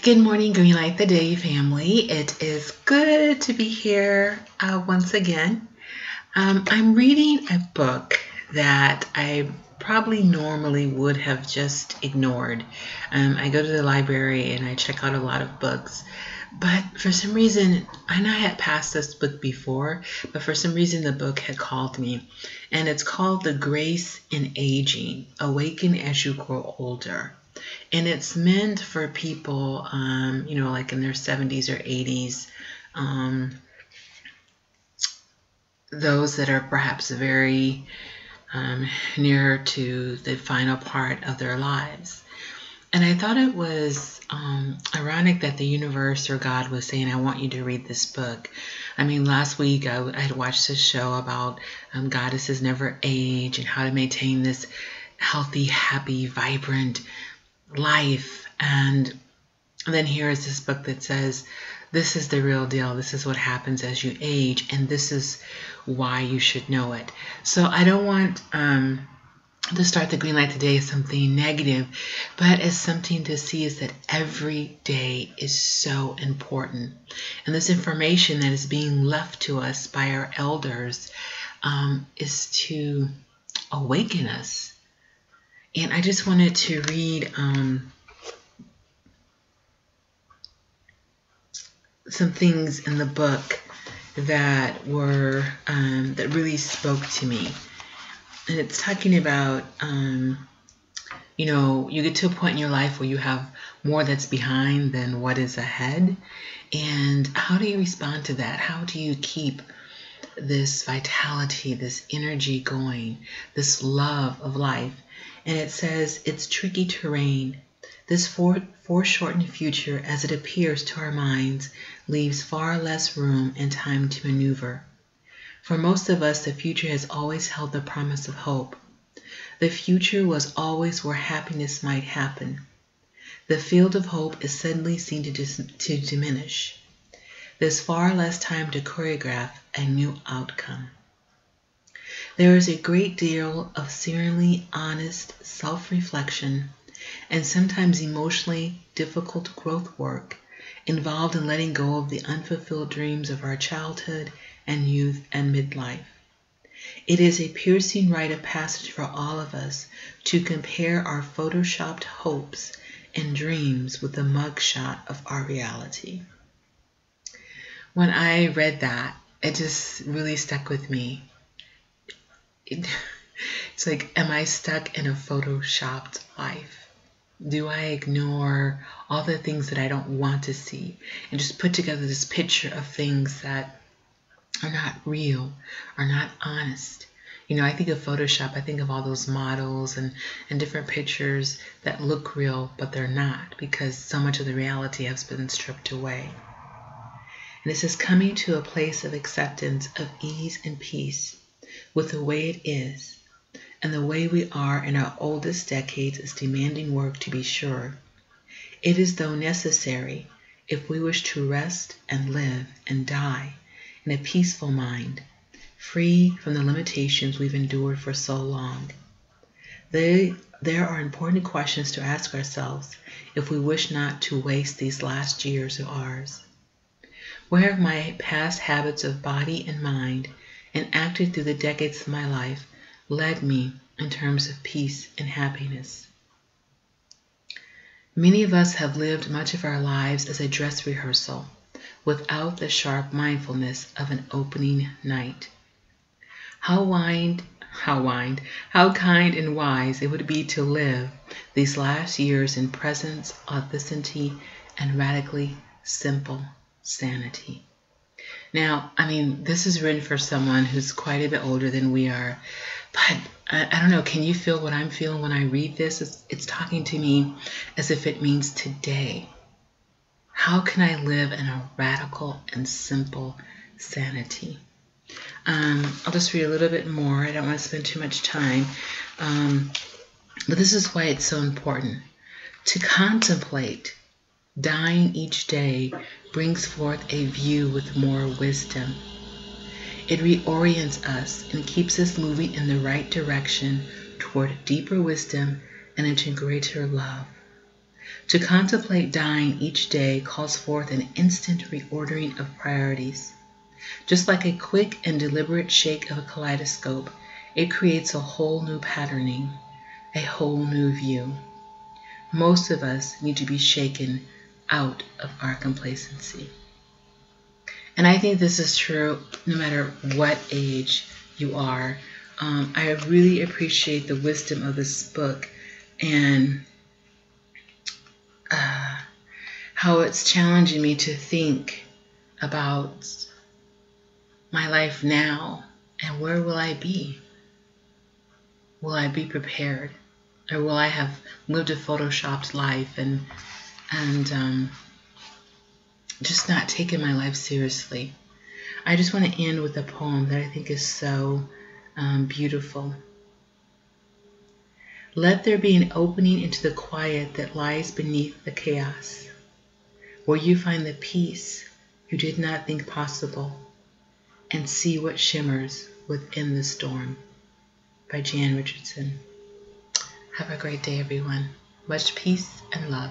Good morning, Green Light the Day family. It is good to be here once again. I'm reading a book that I probably normally would have just ignored. I go to the library and I check out a lot of books, but for some reason, I know I had passed this book before, but for some reason the book had called me, and it's called The Grace in Aging, Awaken as You Grow Older. And it's meant for people, like in their 70s or 80s, those that are perhaps very near to the final part of their lives. And I thought it was ironic that the universe or God was saying, I want you to read this book. I mean, last week I had watched a show about goddesses never age and how to maintain this healthy, happy, vibrant life. And then here is this book that says, this is the real deal. This is what happens as you age, and this is why you should know it. So I don't want to start the green light today as something negative, but as something to see is that every day is so important. And this information that is being left to us by our elders is to awaken us. And I just wanted to read some things in the book that were that really spoke to me. And it's talking about, you get to a point in your life where you have more that's behind than what is ahead. And how do you respond to that? How do you keep this vitality, this energy going, this love of life? And it says, it's tricky terrain. This foreshortened future, as it appears to our minds, leaves far less room and time to maneuver. For most of us, the future has always held the promise of hope. The future was always where happiness might happen. The field of hope is suddenly seen to diminish. There's far less time to choreograph a new outcome. There is a great deal of serenely honest self-reflection and sometimes emotionally difficult growth work involved in letting go of the unfulfilled dreams of our childhood and youth and midlife. It is a piercing rite of passage for all of us to compare our photoshopped hopes and dreams with the mugshot of our reality. When I read that, it just really stuck with me. It's like, am I stuck in a photoshopped life? Do I ignore all the things that I don't want to see and just put together this picture of things that are not real, are not honest? I think of Photoshop, I think of all those models and different pictures that look real, but they're not, because so much of the reality has been stripped away. And it says, coming to a place of acceptance, of ease and peace with the way it is. And the way we are in our oldest decades is demanding work, to be sure. It is, though, necessary if we wish to rest and live and die in a peaceful mind, free from the limitations we've endured for so long. There are important questions to ask ourselves if we wish not to waste these last years of ours. Where have my past habits of body and mind, and acted through the decades of my life, led me in terms of peace and happiness? Many of us have lived much of our lives as a dress rehearsal, without the sharp mindfulness of an opening night. How kind and wise it would be to live these last years in presence, authenticity, and radically simple sanity. Now, this is written for someone who's quite a bit older than we are, but I don't know, can you feel what I'm feeling when I read this? It's talking to me as if it means today. How can I live in a radical and simple sanity? I'll just read a little bit more. I don't want to spend too much time, but this is why it's so important. To contemplate dying each day brings forth a view with more wisdom. It reorients us and keeps us moving in the right direction toward deeper wisdom and into greater love. To contemplate dying each day calls forth an instant reordering of priorities. Just like a quick and deliberate shake of a kaleidoscope, it creates a whole new patterning, a whole new view. Most of us need to be shaken out of our complacency. And I think this is true no matter what age you are. I really appreciate the wisdom of this book and how it's challenging me to think about my life now and where will I be? Will I be prepared? Or will I have lived a photoshopped life and just not taken my life seriously? I just want to end with a poem that I think is so beautiful. Let there be an opening into the quiet that lies beneath the chaos, where you find the peace you did not think possible, and see what shimmers within the storm. By Jan Richardson. Have a great day, everyone. Much peace and love.